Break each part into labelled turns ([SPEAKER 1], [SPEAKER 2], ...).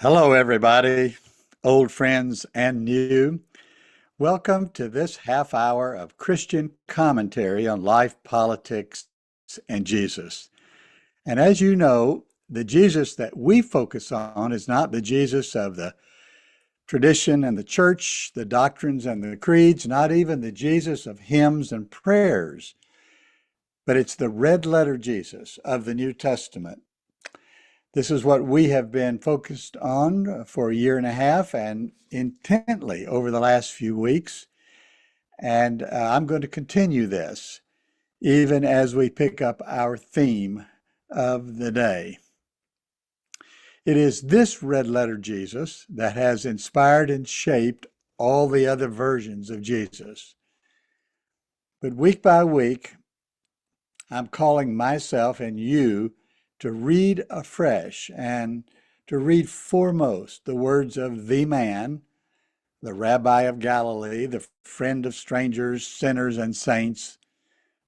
[SPEAKER 1] Hello, everybody, old friends and new. Welcome to this half hour of Christian commentary on life, politics, and Jesus. And as you know, the Jesus that we focus on is not the Jesus of the tradition and the church, the doctrines and the creeds, not even the Jesus of hymns and prayers, but it's the red letter Jesus of the New Testament. This is what we have been focused on for a year and a half and intently over the last few weeks. And I'm going to continue this even as we pick up our theme of the day. It is this red letter Jesus that has inspired and shaped all the other versions of Jesus. But week by week, I'm calling myself and you to read afresh and to read foremost the words of the man, the Rabbi of Galilee, the friend of strangers, sinners, and saints,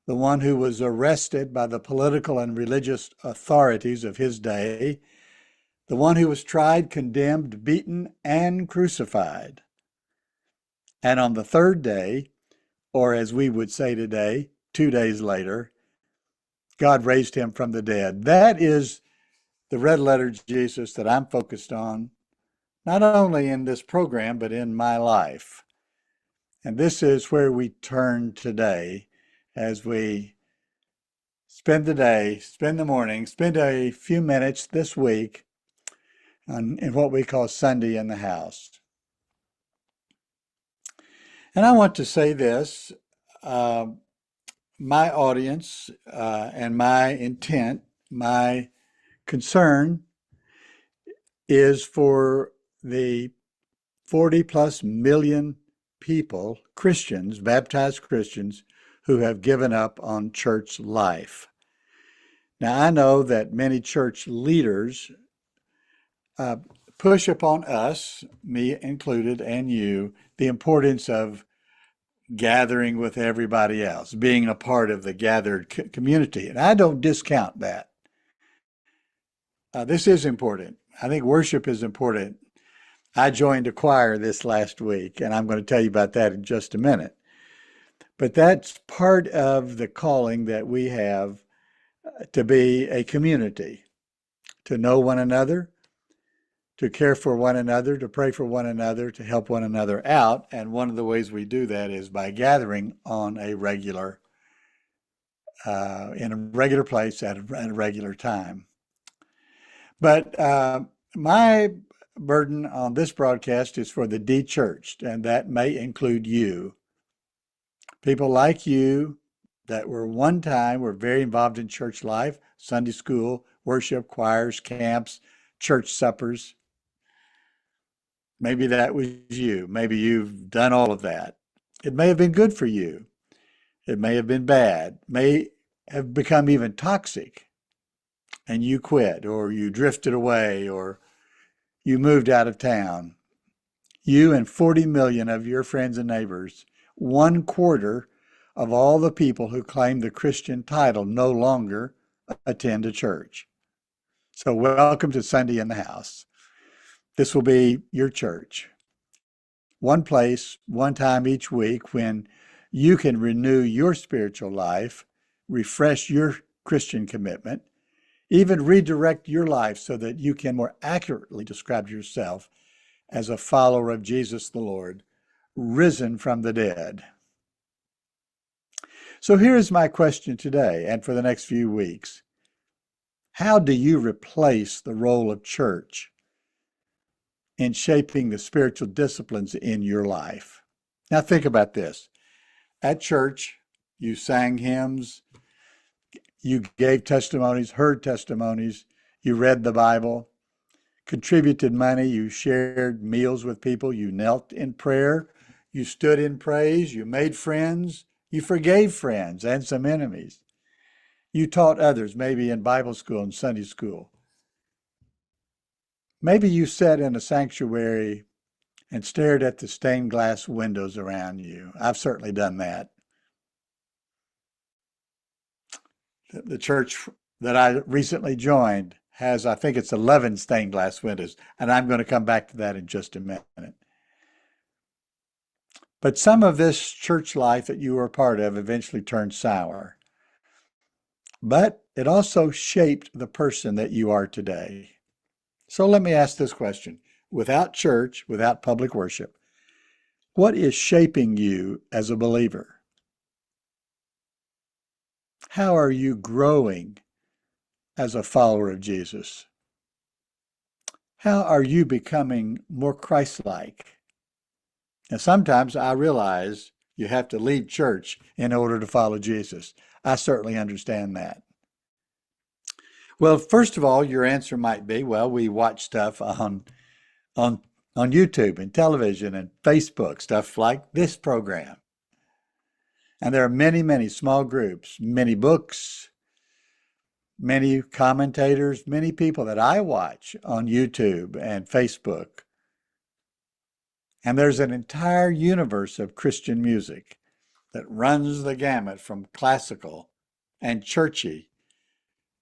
[SPEAKER 1] the one who was arrested by the political and religious authorities of his day, the one who was tried, condemned, beaten, and crucified. And on the third day, or as we would say today, 2 days later, God raised him from the dead. That is the red letter Jesus that I'm focused on, not only in this program, but in my life. And this is where we turn today as we spend the day, spend the morning, spend a few minutes this week in what we call Sunday in the house. And I want to say this, my audience and my intent, my concern is for the 40 plus million people, Christians, baptized Christians, who have given up on church life. Now, I know that many church leaders push upon us, me included, and you, the importance of gathering with everybody else, being a part of the gathered community. And I don't discount that. This is important. I think worship is important. I joined a choir this last week, and I'm going to tell you about that in just a minute. But that's part of the calling that we have to be a community, to know one another, to care for one another, to pray for one another, to help one another out. And one of the ways we do that is by gathering on a regular, in a regular place at a regular time. But my burden on this broadcast is for the de-churched, and that may include you. People like you that were very involved in church life, Sunday school, worship, choirs, camps, church suppers. Maybe that was you. Maybe you've done all of that. It may have been good for you. It may have been bad, may have become even toxic, and you quit, or you drifted away, or you moved out of town. You and 40 million of your friends and neighbors, 1/4 of all the people who claim the Christian title no longer attend a church. So welcome to Sunday in the House. This will be your church. One place, one time each week when you can renew your spiritual life, refresh your Christian commitment, even redirect your life so that you can more accurately describe yourself as a follower of Jesus the Lord, risen from the dead. So here is my question today and for the next few weeks. How do you replace the role of church in shaping the spiritual disciplines in your life? Now think about this. At church, you sang hymns, you gave testimonies, heard testimonies, you read the Bible, contributed money, you shared meals with people, you knelt in prayer, you stood in praise, you made friends, you forgave friends and some enemies. You taught others, maybe in Bible school and Sunday school. Maybe you sat in a sanctuary and stared at the stained glass windows around you. I've certainly done that. The church that I recently joined has, I think it's 11 stained glass windows, and I'm going to come back to that in just a minute. But some of this church life that you were a part of eventually turned sour. But it also shaped the person that you are today. So let me ask this question. Without church, without public worship, what is shaping you as a believer? How are you growing as a follower of Jesus? How are you becoming more Christ-like? And sometimes I realize you have to leave church in order to follow Jesus. I certainly understand that. Well, first of all, your answer might be, well, we watch stuff on on YouTube and television and Facebook, stuff like this program. And there are many, many small groups, many books, many commentators, many people that I watch on YouTube and Facebook. And there's an entire universe of Christian music that runs the gamut from classical and churchy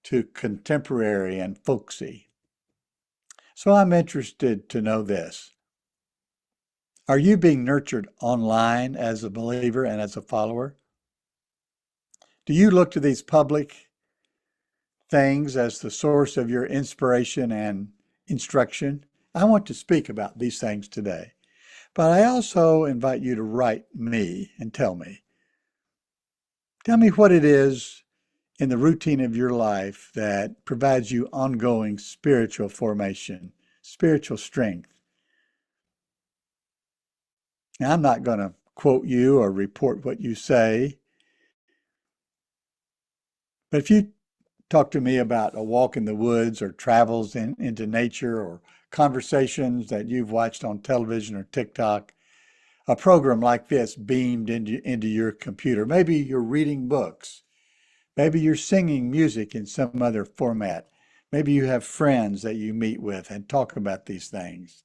[SPEAKER 1] to contemporary and folksy. So I'm interested to know this. Are you being nurtured online as a believer and as a follower? Do you look to these public things as the source of your inspiration and instruction? I want to speak about these things today, but I also invite you to write me and tell me. Tell me what it is in the routine of your life that provides you ongoing spiritual formation, spiritual strength. Now, I'm not going to quote you or report what you say, but if you talk to me about a walk in the woods or travels into nature or conversations that you've watched on television or TikTok, a program like this beamed into your computer. Maybe you're reading books. Maybe you're singing music in some other format. Maybe you have friends that you meet with and talk about these things.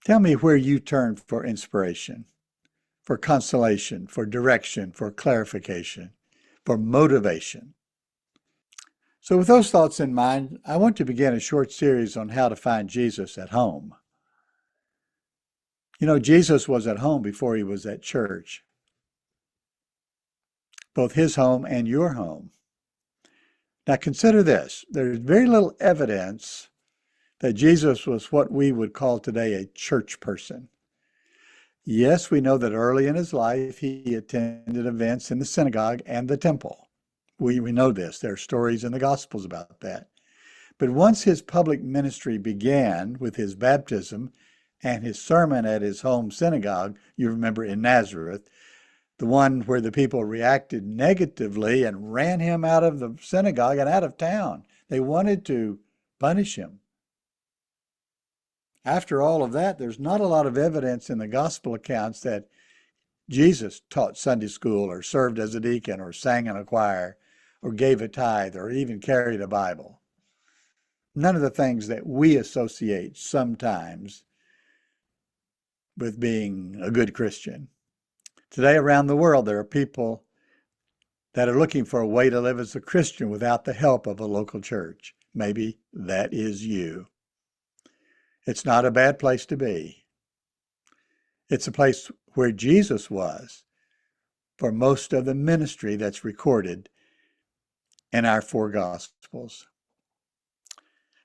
[SPEAKER 1] Tell me where you turn for inspiration, for consolation, for direction, for clarification, for motivation. So with those thoughts in mind, I want to begin a short series on how to find Jesus at home. You know, Jesus was at home before he was at church, both his home and your home. Now consider this. There's very little evidence that Jesus was what we would call today a church person. Yes, we know that early in his life he attended events in the synagogue and the temple. We know this. There are stories in the Gospels about that. But once his public ministry began with his baptism and his sermon at his home synagogue, you remember in Nazareth, the one where the people reacted negatively and ran him out of the synagogue and out of town. They wanted to punish him. After all of that, there's not a lot of evidence in the gospel accounts that Jesus taught Sunday school or served as a deacon or sang in a choir or gave a tithe or even carried a Bible. None of the things that we associate sometimes with being a good Christian. Today around the world, there are people that are looking for a way to live as a Christian without the help of a local church. Maybe that is you. It's not a bad place to be. It's a place where Jesus was for most of the ministry that's recorded in our four Gospels.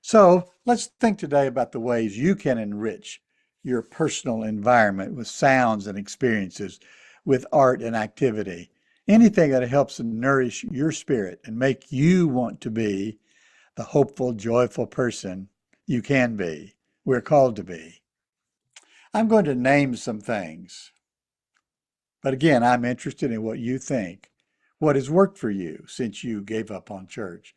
[SPEAKER 1] So let's think today about the ways you can enrich your personal environment with sounds and experiences, with art and activity, anything that helps nourish your spirit and make you want to be the hopeful, joyful person you can be, we're called to be. I'm going to name some things, but again, I'm interested in what you think. What has worked for you since you gave up on church?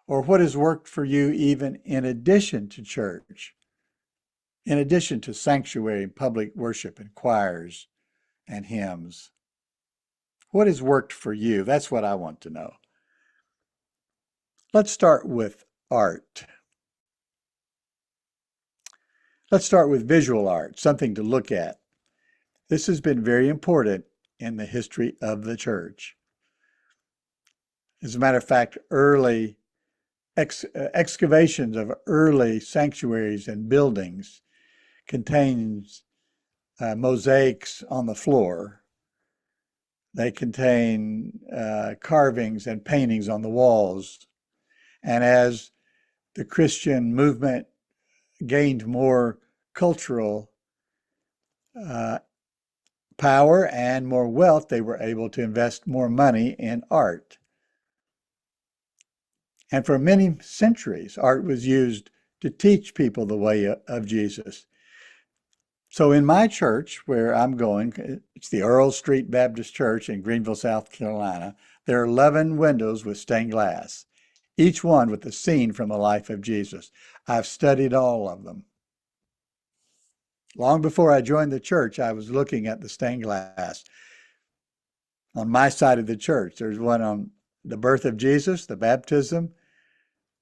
[SPEAKER 1] Or what has worked for you even in addition to church, in addition to sanctuary and public worship and choirs and hymns? What has worked for you? That's what I want to know. Let's start with art. Let's start with visual art, something to look at. This has been very important in the history of the church. As a matter of fact, early excavations of early sanctuaries and buildings contains mosaics on the floor. They contain carvings and paintings on the walls. And as the Christian movement gained more cultural power and more wealth, they were able to invest more money in art. And for many centuries, art was used to teach people the way of Jesus. So in my church, where I'm going, it's the Earl Street Baptist Church in Greenville, South Carolina, there are 11 windows with stained glass, each one with a scene from the life of Jesus. I've studied all of them. Long before I joined the church, I was looking at the stained glass. On my side of the church, there's one on the birth of Jesus, the baptism,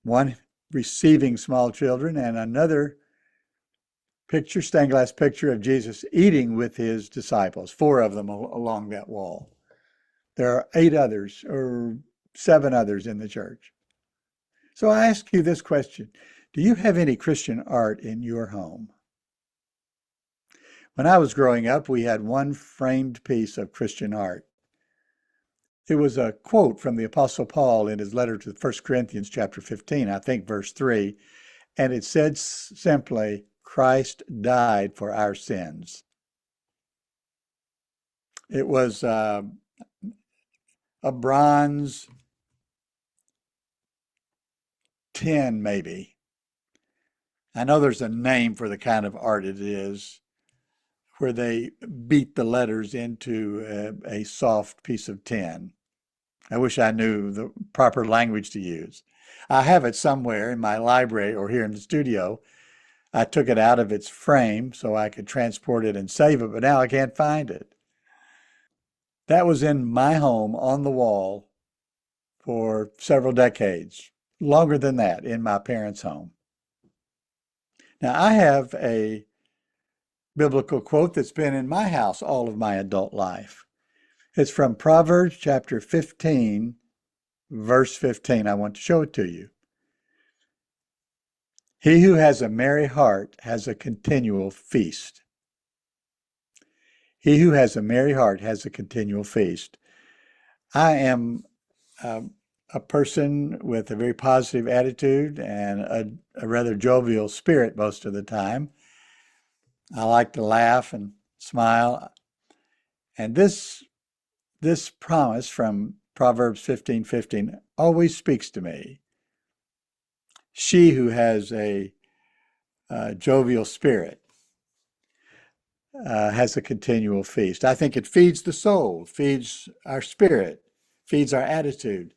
[SPEAKER 1] one receiving small children, and another picture, stained glass picture of Jesus eating with his disciples, 4 of them along that wall. There are 8 others or 7 others in the church. So I ask you this question. Do you have any Christian art in your home? When I was growing up, we had one framed piece of Christian art. It was a quote from the Apostle Paul in his letter to 1 Corinthians chapter 15, I think verse 3, and it said simply, Christ died for our sins. It was a bronze tin, maybe. I know there's a name for the kind of art it is, where they beat the letters into a soft piece of tin. I wish I knew the proper language to use. I have it somewhere in my library or here in the studio. I took it out of its frame so I could transport it and save it, but now I can't find it. That was in my home on the wall for several decades, longer than that in my parents' home. Now, I have a biblical quote that's been in my house all of my adult life. It's from Proverbs chapter 15, verse 15. I want to show it to you. He who has a merry heart has a continual feast. He who has a merry heart has a continual feast. I am a person with a very positive attitude and a rather jovial spirit most of the time. I like to laugh and smile. And this promise from Proverbs 15:15 always speaks to me. She who has a jovial spirit has a continual feast. I think it feeds the soul, feeds our spirit, feeds our attitude.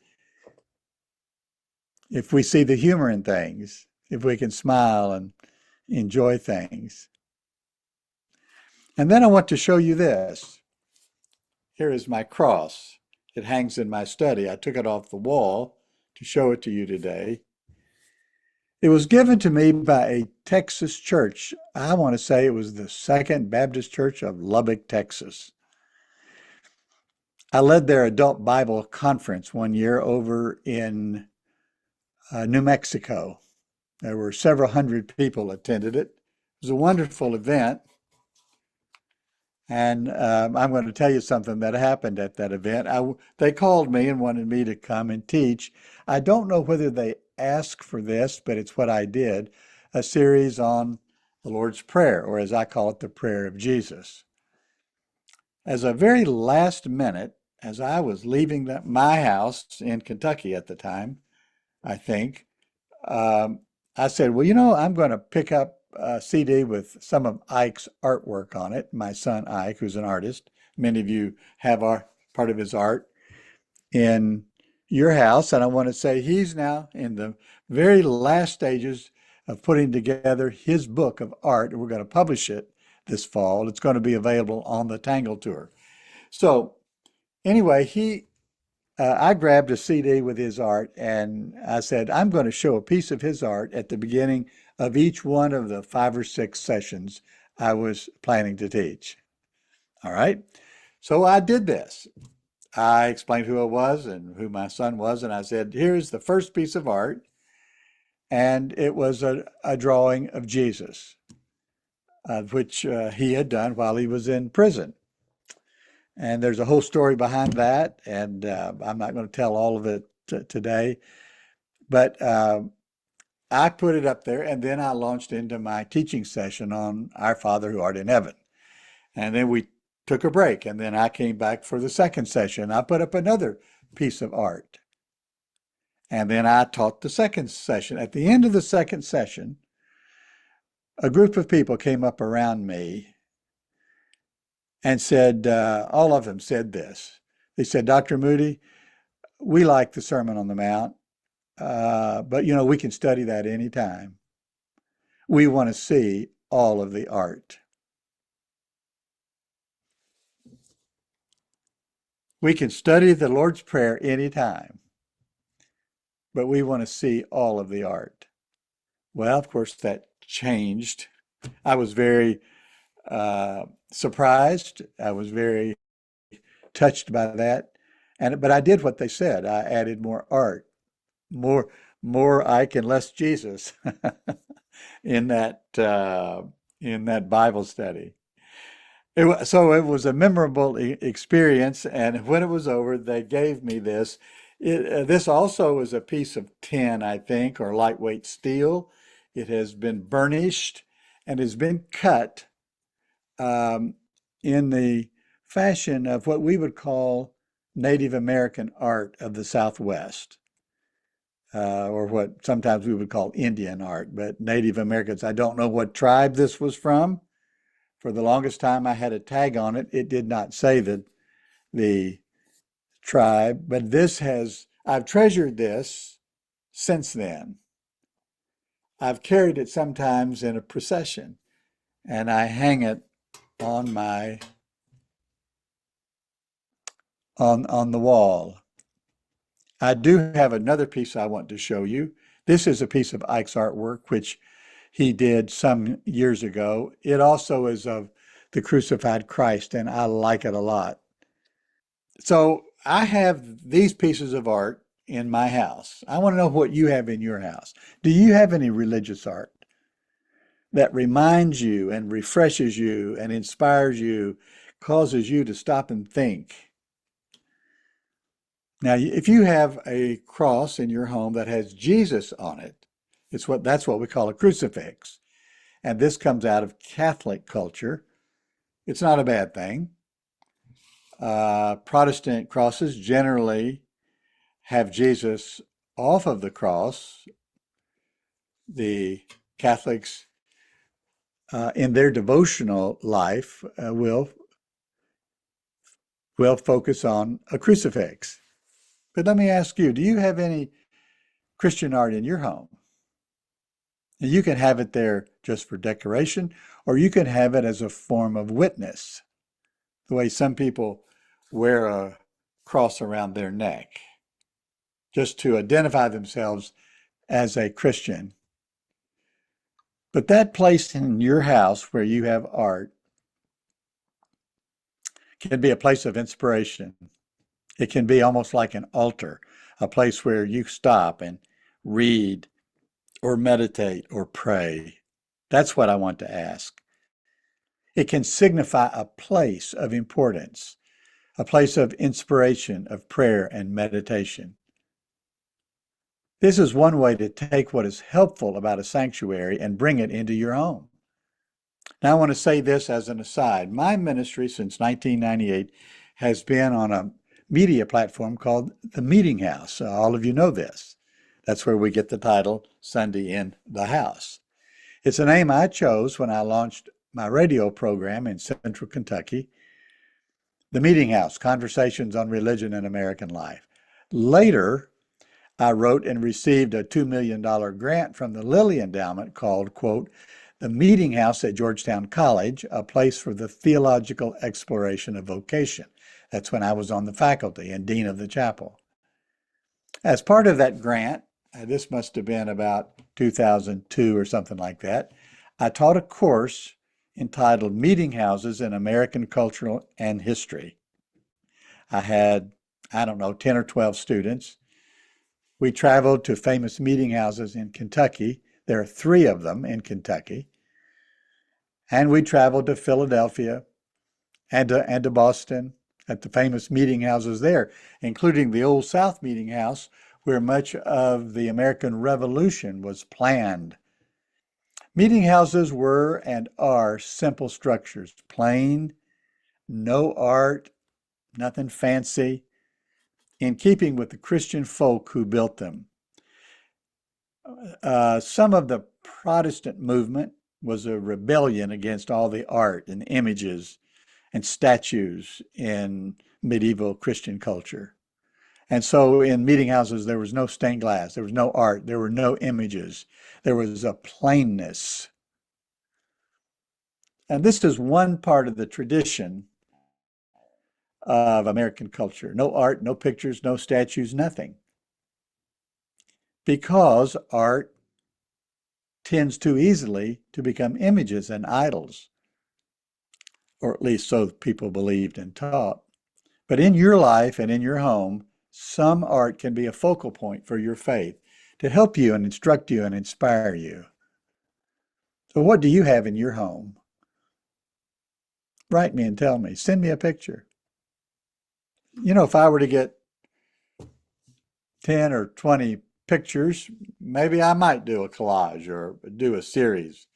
[SPEAKER 1] If we see the humor in things, if we can smile and enjoy things. And then I want to show you this. Here is my cross. It hangs in my study. I took it off the wall to show it to you today. It was given to me by a Texas church. I want to say it was the Second Baptist Church of Lubbock, Texas. I led their adult Bible conference one year over in New Mexico. There were several hundred people attended it. It was a wonderful event. And I'm going to tell you something that happened at that event. They called me and wanted me to come and teach. I don't know whether they asked for this, but it's what I did, a series on the Lord's Prayer, or as I call it, the Prayer of Jesus. As a very last minute, as I was leaving my house in Kentucky at the time, I think, I said, well, I'm going to pick up a CD with some of Ike's artwork on it. My son Ike, who's an artist. Many of you have part of his art in your house. And I want to say he's now in the very last stages of putting together his book of art. We're going to publish it this fall. It's going to be available on the Tangled Tour. So anyway, I grabbed a CD with his art and I said, I'm going to show a piece of his art at the beginning of each one of the 5 or 6 sessions I was planning to teach. All right. So I did this. I explained who I was and who my son was. And I said, here's the first piece of art. and it was a drawing of Jesus, which he had done while he was in prison. And there's a whole story behind that, and I'm not going to tell all of it today, but I put it up there, and then I launched into my teaching session on Our Father who art in heaven. And then we took a break, and then I came back for the second session. I put up another piece of art. And then I taught the second session. At the end of the second session, a group of people came up around me and said, all of them said this. They said, Dr. Moody, we like the Sermon on the Mount, but we can study that anytime. We want to see all of the art. We can study the Lord's Prayer anytime, but we want to see all of the art. Well, of course, that changed. I was very surprised. I was very touched by that. But I did what they said. I added more art, more Ike and less Jesus in that Bible study. So it was a memorable experience, and when it was over, they gave me this. This also is a piece of tin, I think, or lightweight steel. It has been burnished and has been cut in the fashion of what we would call Native American art of the Southwest, or what sometimes we would call Indian art, but Native Americans. I don't know what tribe this was from. For the longest time, I had a tag on it. It did not say the tribe, but I've treasured this since then. I've carried it sometimes in a procession, and I hang it on on the wall. I do have another piece I want to show you. This is a piece of Ike's artwork, which he did some years ago. It also is of the crucified Christ, and I like it a lot. So I have these pieces of art in my house. I want to know what you have in your house. Do you have any religious art that reminds you and refreshes you and inspires you, causes you to stop and think? Now, if you have a cross in your home that has Jesus on it, that's what we call a crucifix. And this comes out of Catholic culture. It's not a bad thing. Protestant crosses generally have Jesus off of the cross. The Catholics, in their devotional life, will focus on a crucifix. But let me ask you, do you have any Christian art in your home? And you can have it there just for decoration, or you can have it as a form of witness, the way some people wear a cross around their neck, just to identify themselves as a Christian. But that place in your house where you have art can be a place of inspiration. It can be almost like an altar, a place where you stop and read or meditate or pray. That's what I want to ask. It can signify a place of importance, a place of inspiration, of prayer and meditation. This is one way to take what is helpful about a sanctuary and bring it into your home. Now, I want to say this as an aside. My ministry since 1998 has been on a media platform called The Meeting House. All of you know this. That's where we get the title Sunday in the House. It's a name I chose when I launched my radio program in Central Kentucky, The Meeting House, Conversations on Religion and American Life. Later, I wrote and received a $2 million grant from the Lilly Endowment called, quote, The Meeting House at Georgetown College, a place for the theological exploration of vocation. That's when I was on the faculty and dean of the chapel. As part of that grant, this must have been about 2002 or something like that, I taught a course entitled Meeting Houses in American Culture and History. I had, 10 or 12 students. We traveled to famous meeting houses in Kentucky. There are 3 of them in Kentucky. And we traveled to Philadelphia and to Boston at the famous meeting houses there, including the Old South Meeting House, where much of the American Revolution was planned. Meeting houses were and are simple structures, plain, no art, nothing fancy, in keeping with the Christian folk who built them. Some of the Protestant movement was a rebellion against all the art and images and statues in medieval Christian culture. And so in meeting houses, there was no stained glass, there was no art, there were no images, there was a plainness. And this is one part of the tradition of American culture. No art, no pictures, no statues, nothing. Because art tends too easily to become images and idols, or at least so people believed and taught. But in your life and in your home, some art can be a focal point for your faith to help you and instruct you and inspire you. So what do you have in your home? Write me and tell me. Send me a picture. You know, if I were to get 10 or 20 pictures, maybe I might do a collage or do a series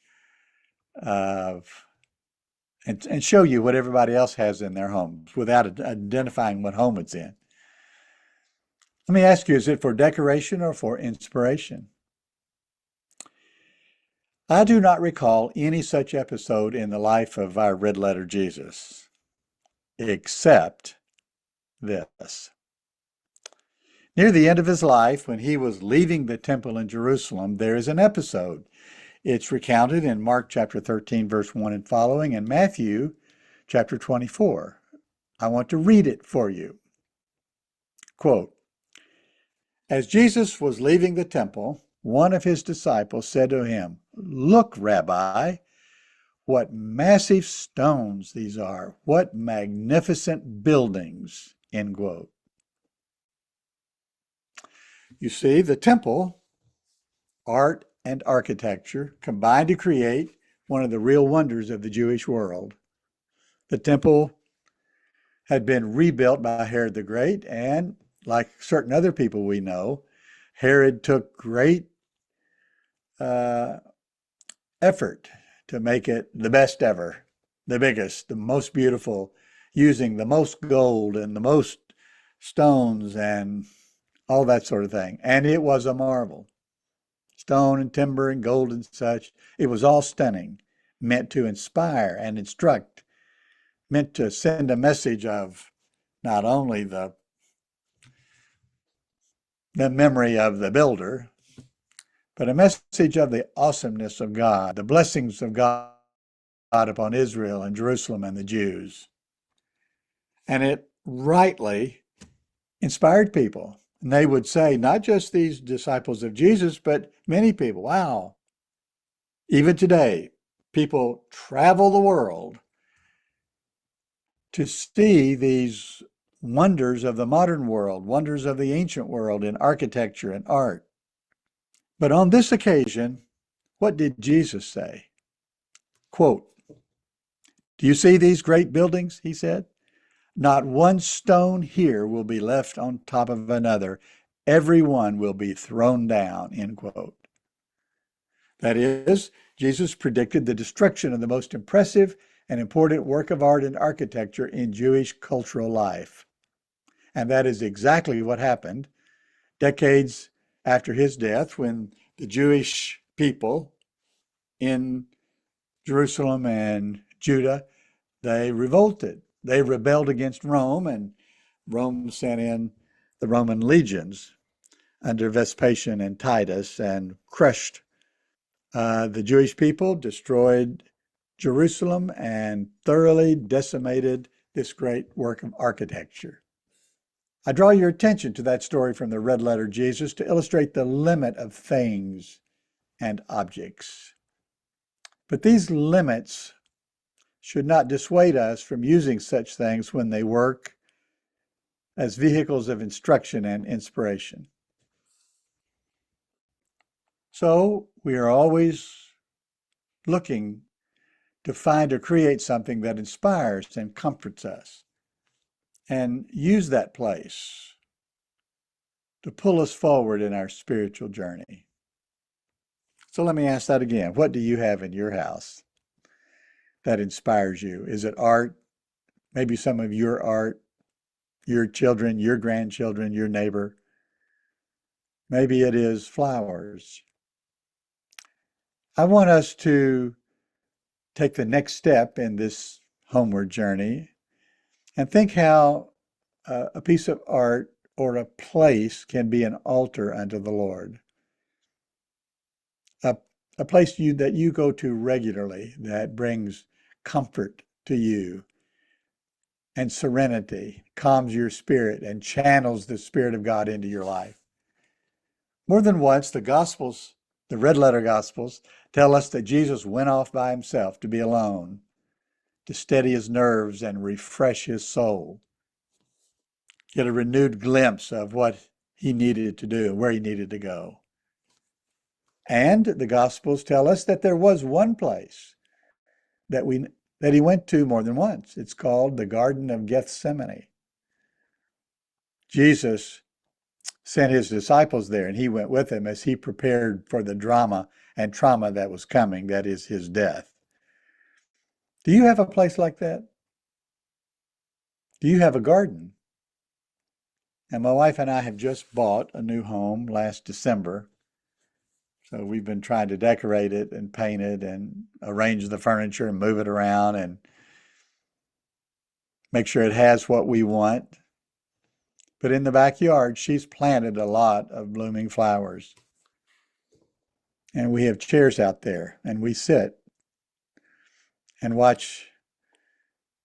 [SPEAKER 1] of and show you what everybody else has in their homes without identifying what home it's in. Let me ask you, is it for decoration or for inspiration? I do not recall any such episode in the life of our red letter Jesus, except this. Near the end of his life, when he was leaving the temple in Jerusalem, there is an episode. It's recounted in Mark chapter 13, verse 1 and following, and Matthew chapter 24. I want to read it for you. Quote, "As Jesus was leaving the temple, one of his disciples said to him, 'Look, Rabbi, what massive stones these are. What magnificent buildings,' end quote." You see, the temple, art and architecture, combined to create one of the real wonders of the Jewish world. The temple had been rebuilt by Herod the Great, and like certain other people we know, Herod took great effort to make it the best ever, the biggest, the most beautiful, using the most gold and the most stones and all that sort of thing. And it was a marvel. Stone and timber and gold and such. It was all stunning, meant to inspire and instruct, meant to send a message of not only the memory of the builder, but a message of the awesomeness of God, the blessings of God upon Israel and Jerusalem and the Jews. And it rightly inspired people. And they would say, not just these disciples of Jesus, but many people, wow. Even today, people travel the world to see these wonders of the modern world, wonders of the ancient world in architecture and art. But on this occasion, what did Jesus say? Quote, "Do you see these great buildings?" he said. "Not one stone here will be left on top of another. Every one will be thrown down," end quote. That is, Jesus predicted the destruction of the most impressive and important work of art and architecture in Jewish cultural life. And that is exactly what happened decades after his death, when the Jewish people in Jerusalem and Judah, they revolted. They rebelled against Rome, and Rome sent in the Roman legions under Vespasian and Titus and crushed the Jewish people, destroyed Jerusalem, and thoroughly decimated this great work of architecture. I draw your attention to that story from the red letter Jesus to illustrate the limit of things and objects. But these limits should not dissuade us from using such things when they work as vehicles of instruction and inspiration. So we are always looking to find or create something that inspires and comforts us, and use that place to pull us forward in our spiritual journey. So let me ask that again. What do you have in your house that inspires you? Is it art? Maybe some of your art, your children, your grandchildren, your neighbor. Maybe it is flowers. I want us to take the next step in this homeward journey and think how a piece of art or a place can be an altar unto the Lord. A, a place that you go to regularly that brings comfort to you and serenity, calms your spirit, and channels the Spirit of God into your life. More than once, the Gospels, the red letter Gospels, tell us that Jesus went off by himself to be alone, to steady his nerves and refresh his soul, get a renewed glimpse of what he needed to do, where he needed to go. And the Gospels tell us that there was one place that he went to more than once. It's called the Garden of Gethsemane. Jesus sent his disciples there, and he went with them as he prepared for the drama and trauma that was coming, that is his death. Do you have a place like that? Do you have a garden? And my wife and I have just bought a new home last December. So we've been trying to decorate it and paint it and arrange the furniture and move it around and make sure it has what we want. But in the backyard, she's planted a lot of blooming flowers. And we have chairs out there, and we sit and watch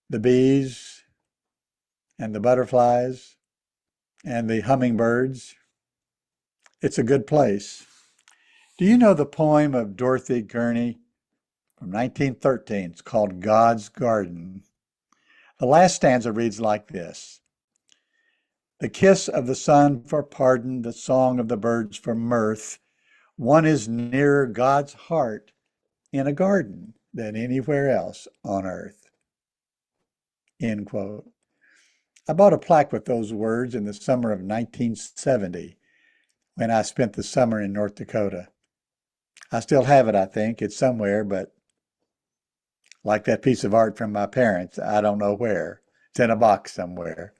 [SPEAKER 1] the bees and the butterflies and the hummingbirds. It's a good place. Do you know the poem of Dorothy Gurney from 1913? It's called God's Garden. The last stanza reads like this: the kiss of the sun for pardon, the song of the birds for mirth. One is nearer God's heart in a garden than anywhere else on earth. End quote. I bought a plaque with those words in the summer of 1970 when I spent the summer in North Dakota. I still have it, I think. It's somewhere, but like that piece of art from my parents, I don't know where. It's in a box somewhere.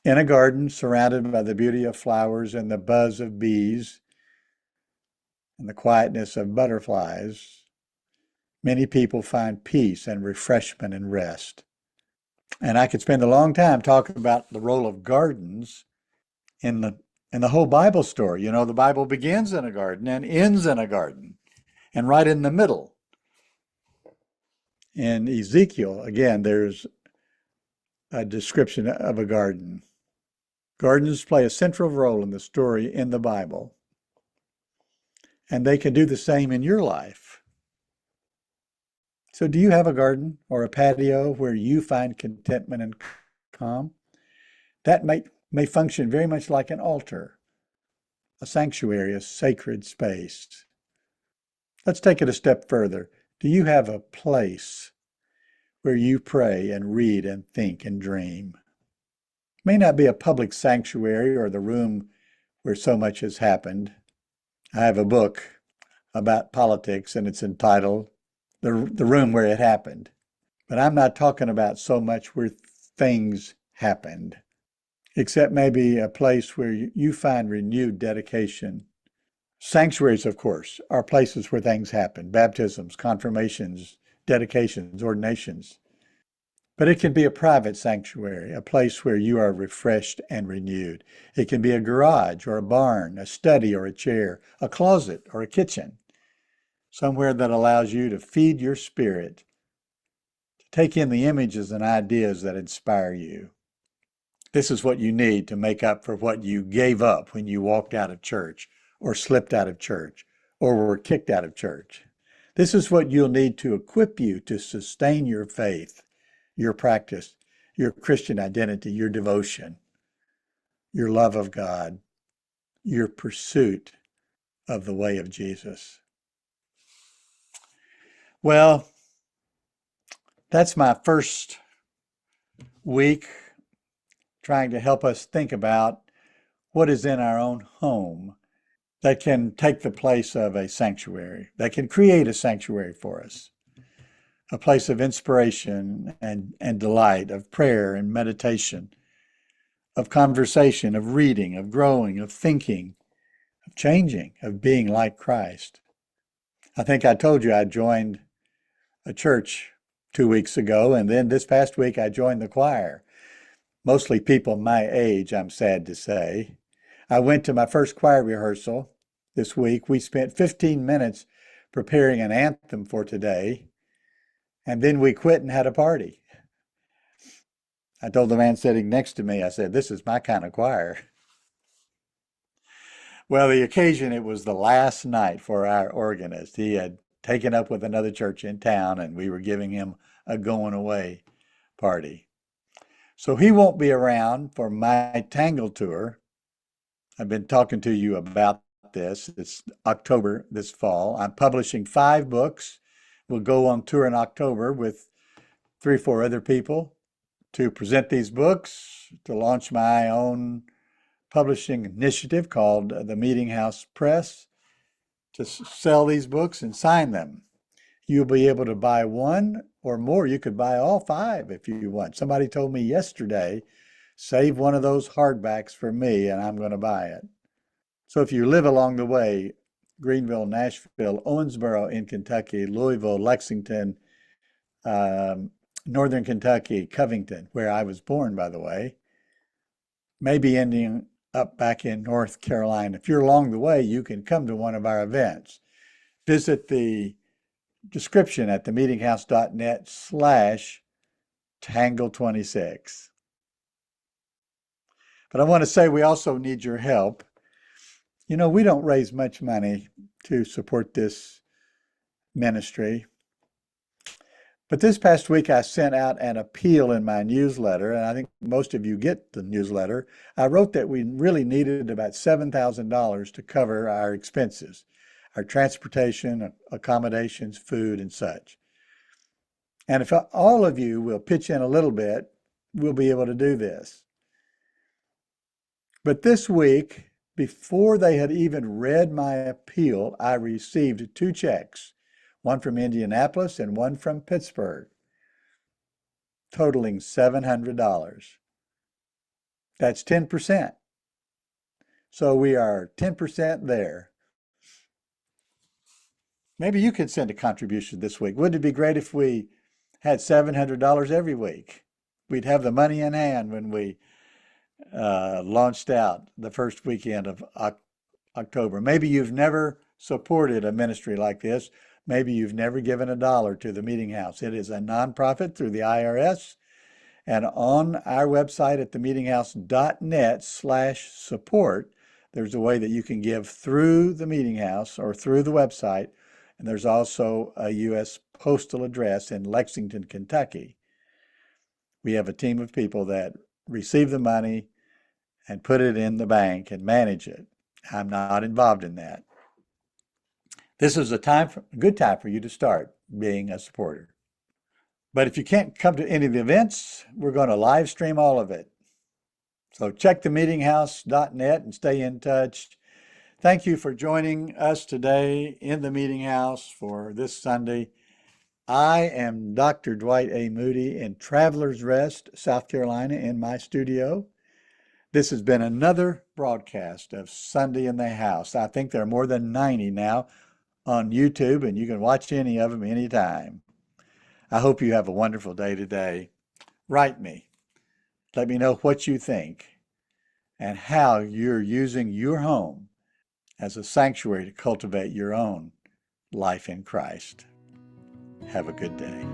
[SPEAKER 1] In a garden surrounded by the beauty of flowers and the buzz of bees and the quietness of butterflies, many people find peace and refreshment and rest. And I could spend a long time talking about the role of gardens in the whole Bible story. You know, the Bible begins in a garden and ends in a garden, and right in the middle. In Ezekiel, again, there's a description of a garden. Gardens play a central role in the story in the Bible, and they can do the same in your life. So do you have a garden or a patio where you find contentment and calm? That may function very much like an altar, a sanctuary, a sacred space. Let's take it a step further. Do you have a place where you pray and read and think and dream? It may not be a public sanctuary or the room where so much has happened. I have a book about politics, and it's entitled The Room Where It Happened. But I'm not talking about so much where things happened, except maybe a place where you find renewed dedication. Sanctuaries, of course, are places where things happen: baptisms, confirmations, dedications, ordinations. But it can be a private sanctuary, a place where you are refreshed and renewed. It can be a garage or a barn, a study or a chair, a closet or a kitchen, somewhere that allows you to feed your spirit, to take in the images and ideas that inspire you. This is what you need to make up for what you gave up when you walked out of church or slipped out of church or were kicked out of church. This is what you'll need to equip you to sustain your faith, your practice, your Christian identity, your devotion, your love of God, your pursuit of the way of Jesus. Well, that's my first week trying to help us think about what is in our own home that can take the place of a sanctuary, that can create a sanctuary for us, a place of inspiration and delight, of prayer and meditation, of conversation, of reading, of growing, of thinking, of changing, of being like Christ. I think I told you I joined a church 2 weeks ago, and then this past week I joined the choir. Mostly people my age, I'm sad to say. I went to my first choir rehearsal this week. We spent 15 minutes preparing an anthem for today, and then we quit and had a party. I told the man sitting next to me, I said, "This is my kind of choir." Well, the occasion, it was the last night for our organist. He had taken up with another church in town, and we were giving him a going away party. So he won't be around for my Tangled Tour. I've been talking to you about this. It's October this fall. I'm publishing 5 books. We'll go on tour in October with 3 or 4 other people to present these books, to launch my own publishing initiative called the Meeting House Press, to sell these books and sign them. You'll be able to buy 1 or more. You could buy all 5 if you want. Somebody told me yesterday, save one of those hardbacks for me and I'm going to buy it. So if you live along the way, Greenville, Nashville, Owensboro in Kentucky, Louisville, Lexington, Northern Kentucky, Covington, where I was born, by the way, maybe ending up back in North Carolina. If you're along the way, you can come to one of our events. Visit the description at themeetinghouse.net/Tangle26. But I want to say we also need your help. You know, we don't raise much money to support this ministry. But this past week, I sent out an appeal in my newsletter, and I think most of you get the newsletter. I wrote that we really needed about $7,000 to cover our expenses, our transportation, accommodations, food, and such. And if all of you will pitch in a little bit, we'll be able to do this. But this week, before they had even read my appeal, I received 2 checks, one from Indianapolis and one from Pittsburgh, totaling $700. That's 10%. So we are 10% there. Maybe you could send a contribution this week. Wouldn't it be great if we had $700 every week? We'd have the money in hand when we launched out the first weekend of October. Maybe you've never supported a ministry like this. Maybe you've never given $1 to the Meeting House. It is a nonprofit through the IRS. And on our website at themeetinghouse.net/support, there's a way that you can give through the Meeting House or through the website. And there's also a U.S. postal address in Lexington, Kentucky. We have a team of people that receive the money and put it in the bank and manage it. I'm not involved in that. This is a good time for you to start being a supporter. But if you can't come to any of the events, we're going to live stream all of it. So check themeetinghouse.net and stay in touch. Thank you for joining us today in the Meeting House for this Sunday. I am Dr. Dwight A. Moody in Travelers Rest, South Carolina, in my studio. This has been another broadcast of Sunday in the House. I think there are more than 90 now on YouTube, and you can watch any of them anytime. I hope you have a wonderful day today. Write me. Let me know what you think and how you're using your home as a sanctuary to cultivate your own life in Christ. Have a good day.